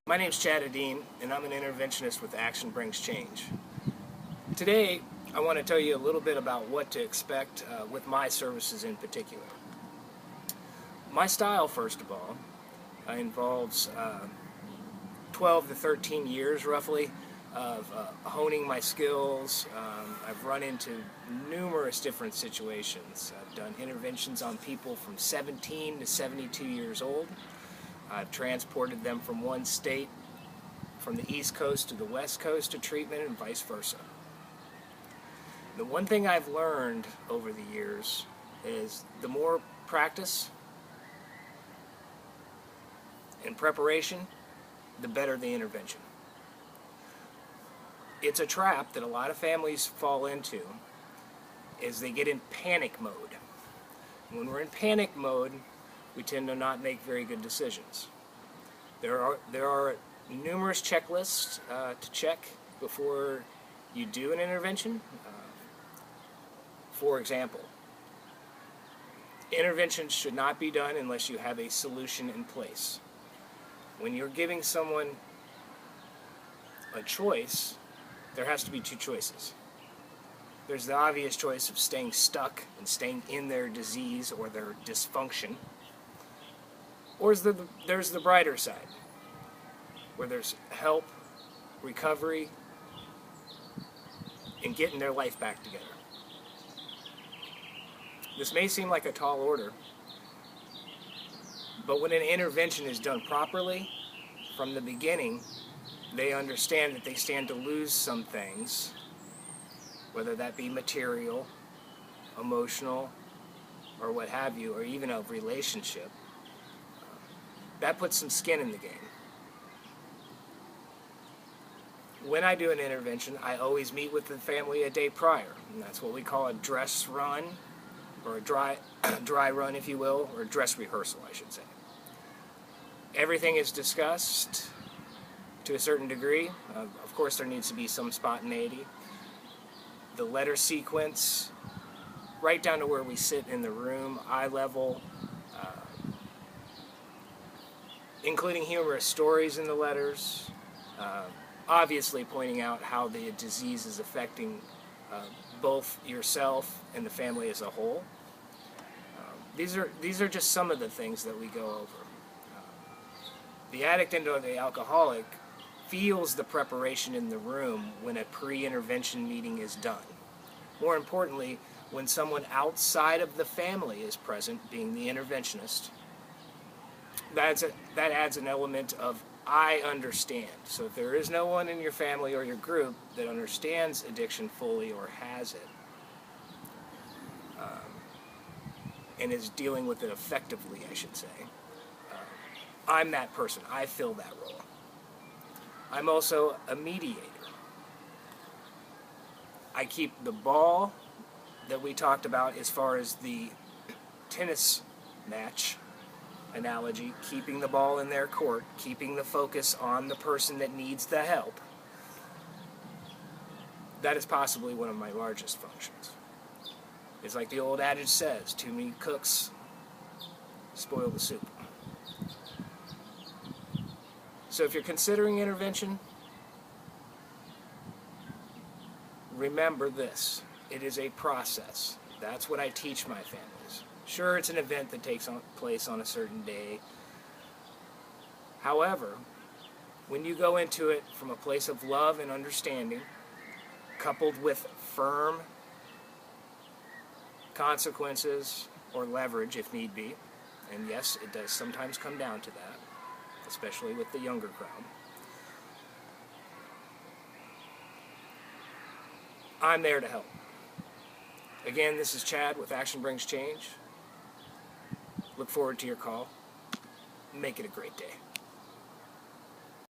My name's Hedeen, and I'm an interventionist with Action Brings Change. Today, I want to tell you a little bit about what to expect with my services in particular. My style, first of all, involves 12 to 13 years, roughly, of honing my skills. I've run into numerous different situations. I've done interventions on people from 17 to 72 years old. I've transported them from one state, from the East Coast to the West Coast to treatment and vice versa. The one thing I've learned over the years is the more practice and preparation, the better the intervention. It's a trap that a lot of families fall into, is they get in panic mode. When we're in panic mode, we tend to not make very good decisions. There are numerous checklists to check before you do an intervention. For example, interventions should not be done unless you have a solution in place. When you're giving someone a choice, there has to be two choices. There's the obvious choice of staying stuck and staying in their disease or their dysfunction. Or there's the brighter side, where there's help, recovery, and getting their life back together. This may seem like a tall order, but when an intervention is done properly, from the beginning, they understand that they stand to lose some things, whether that be material, emotional, or what have you, or even a relationship. That puts some skin in the game. When I do an intervention, I always meet with the family a day prior, and that's what we call a dress run, or a dry run, if you will, or a dress rehearsal, I should say. Everything is discussed to a certain degree. Of course, there needs to be some spontaneity. The letter sequence, right down to where we sit in the room, eye level, including humorous stories in the letters, obviously pointing out how the disease is affecting both yourself and the family as a whole. These are just some of the things that we go over. The addict and the alcoholic feels the preparation in the room when a pre-intervention meeting is done. More importantly, when someone outside of the family is present, being the interventionist, that adds an element of I understand. So if there is no one in your family or your group that understands addiction fully or has it, and is dealing with it effectively, I should say, I'm that person. I fill that role. I'm also a mediator. I keep the ball that we talked about as far as the tennis match analogy, keeping the ball in their court, keeping the focus on the person that needs the help. That is possibly one of my largest functions. It's like the old adage says, too many cooks spoil the soup. So if you're considering intervention, remember this. It is a process. That's what I teach my families. Sure, it's an event that takes place on a certain day. However, when you go into it from a place of love and understanding, coupled with firm consequences or leverage if need be, and yes, it does sometimes come down to that, especially with the younger crowd, I'm there to help. Again, this is Chad with Action Brings Change. Look forward to your call. Make it a great day.